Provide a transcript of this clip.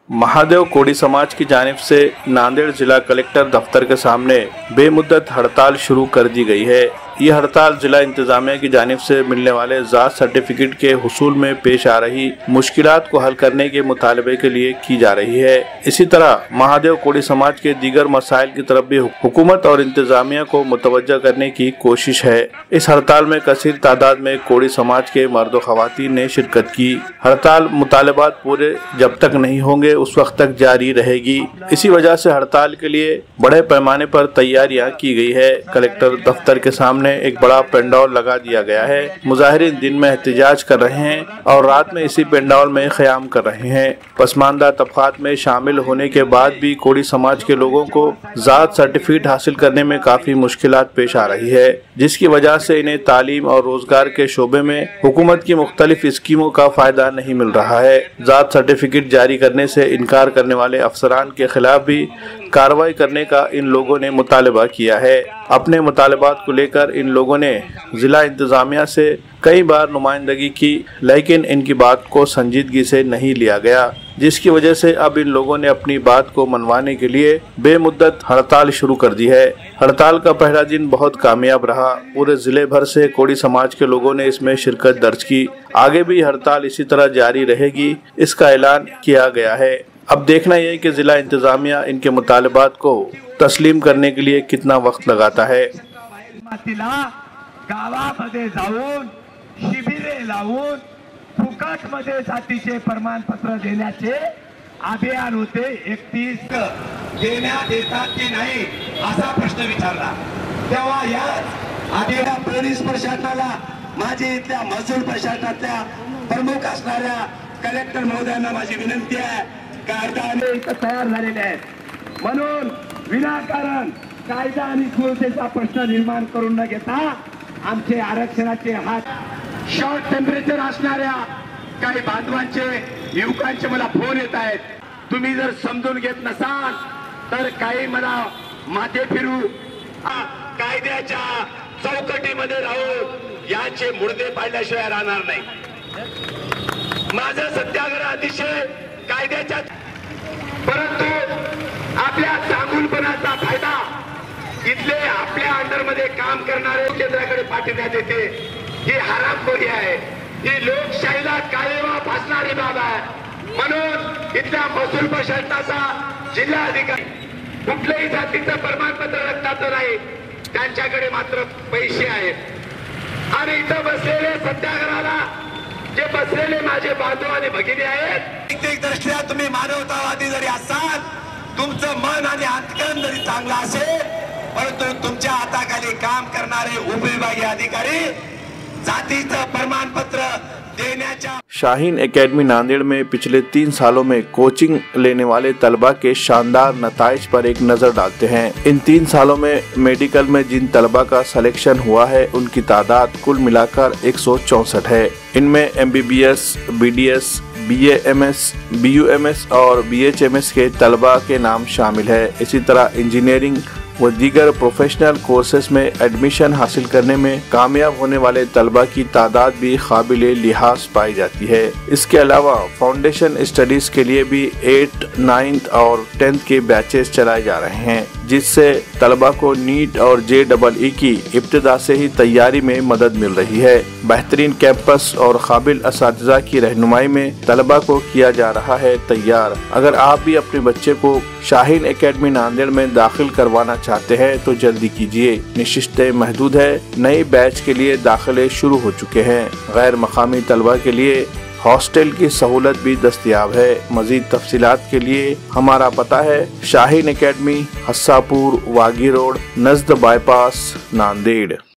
महादेव कोड़ी समाज की जानिब से नांदेड़ जिला कलेक्टर दफ्तर के सामने बेमुद्दत हड़ताल शुरू कर दी गई है। ये हड़ताल जिला इंतजामिया की जानिब से मिलने वाले ज़ात सर्टिफिकेट के हुसूल में पेश आ रही मुश्किलात को हल करने के मुतालबे के लिए की जा रही है। इसी तरह महादेव कोड़ी समाज के दीगर मसाइल की तरफ भी हुकूमत और इंतजामिया को मुतवज्जा करने की कोशिश है। इस हड़ताल में कसीर तादाद में कोड़ी समाज के मर्द व ख़वातीन ने शिरकत की। हड़ताल मुतालबात पूरे जब तक नहीं होंगे उस वक्त तक जारी रहेगी। इसी वजह से हड़ताल के लिए बड़े पैमाने पर तैयारियां की गई है। कलेक्टर दफ्तर के सामने एक बड़ा पेंडॉल लगा दिया गया है। मुजाहिरीन दिन में एहतजाज कर रहे हैं और रात में इसी पेंडॉल में क़याम कर रहे हैं। पसमानदा तबक़ात में शामिल होने के बाद भी कोड़ी समाज के लोगों को ज़ात सर्टिफिकेट हासिल करने में काफ़ी मुश्किलात पेश आ रही है, जिसकी वजह से इन्हें तालीम और रोजगार के शोबे में हुकूमत की मुख्तलिफ स्कीमों का फ़ायदा नहीं मिल रहा है। ज़ात सर्टिफिकेट जारी करने से इनकार करने वाले अफसरान के खिलाफ भी कार्रवाई करने का इन लोगों ने मुतालबा किया है। अपने मुतालबात को लेकर इन लोगों ने जिला इंतजामिया से कई बार नुमाइंदगी की, लेकिन इनकी बात को संजीदगी से नहीं लिया गया, जिसकी वजह से अब इन लोगों ने अपनी बात को मनवाने के लिए बेमुद्दत हड़ताल शुरू कर दी है। हड़ताल का पहला दिन बहुत कामयाब रहा। पूरे जिले भर से कोड़ी समाज के लोगों ने इसमें शिरकत दर्ज की। आगे भी हड़ताल इसी तरह जारी रहेगी, इसका ऐलान किया गया है। अब देखना यह कि जिला इंतजामिया इनके मुतालबात को तस्लीम करने के लिए कितना वक्त लगाता है। गावामध्ये जाऊन शिबिरे लावून फुकटमध्ये जातीचे प्रमाणपत्र देण्याचे अभियान होते। 31 देण्यात येतात की नाही असा प्रश्न विचारला तेव्हा या आदिवासी पोलीस प्रशासनाला माझी इथल्या महसूल प्रशासनातल्या प्रमुख असणाऱ्या कलेक्टर महोदयांना माझी विनंती आहे की अर्धाने इथं तयार झालेले आहेत, म्हणून विनाकारण कायदा आणि सुव्यवस्थेचा प्रश्न निर्माण करून न घेता आमचे आरक्षणाचे हात शॉर्ट टेम्परेचर असणाऱ्या काही बांधवांचे युवकांचे मला फोन येत आहेत। तुम्ही जर समजून घेत नसाल तर काही मला माथे फिरू कायद्याच्या चौकटीमध्ये राहून याचे मुर्दे पाडल्याशिवाय राहणार नाही। माझा सत्याग्रह अतिशय कायद्याच्या, परंतु आपल्या चांगुलपणाचा फायदा इथले आपल्या अंडरमध्ये काम करणारे केंद्राकडे पाठवण्यात येते। ही हरामखोरी आहे, ही लोकशाहीला काळेवा फासणारी बाब आहे। म्हणून इथल्या महसूल प्रशासनाचा जिल्हा अधिकारी कुठल्याही जातीचं प्रमाणपत्र रक्ताचं नाही, त्यांच्याकडे मात्र पैसे आहेत। आणि इथं बसलेले सत्याग्रहाला जे बसलेले माझे बांधव आणि भगिनी आहेत, प्रत्येक दृष्ट्या तुम्ही मानवतावादी जरी असाल, तुमचं मन आणि अंतकरण जरी चांगलं असेल, परंतु तुमच्या हाताखाली काम करणारे उपविभागीय अधिकारी जातीचं प्रमाणपत्र देण्याच्या। शाहीन एकेडमी नांदेड़ में पिछले 3 सालों में कोचिंग लेने वाले तलबा के शानदार नताइज पर एक नजर डालते हैं। इन 3 सालों में मेडिकल में जिन तलबा का सिलेक्शन हुआ है उनकी तादाद कुल मिलाकर 164 है। इनमें MBBS, BDS, BAMS, BUMS और BHMS के तलबा के नाम शामिल है। इसी तरह इंजीनियरिंग व दीगर प्रोफेशनल कोर्सेज में एडमिशन हासिल करने में कामयाब होने वाले तलबा की तादाद भी काबिले लिहाज पाई जाती है। इसके अलावा फाउंडेशन स्टडीज के लिए भी 8th, 9th और 10th के बैचेस चलाए जा रहे हैं, जिससे तलबा को नीट और JEE की इब्तिदा से ही तैयारी में मदद मिल रही है। बेहतरीन कैंपस और काबिल असातिज़ा की रहनुमाई में तलबा को किया जा रहा है तैयार। अगर आप भी अपने बच्चे को शाहीन एकेडमी नांदेड़ में दाखिल करवाना चाहते हैं तो जल्दी कीजिए, निशिस्तें महदूद है। नए बैच के लिए दाखिले शुरू हो चुके हैं। गैर मकामी तलबा के लिए हॉस्टल की सहूलत भी दस्तयाब है। मजीद तफसीलात के लिए हमारा पता है Shaheen academy, हस्सापुर, वागी road, नज़द bypass, Nanded.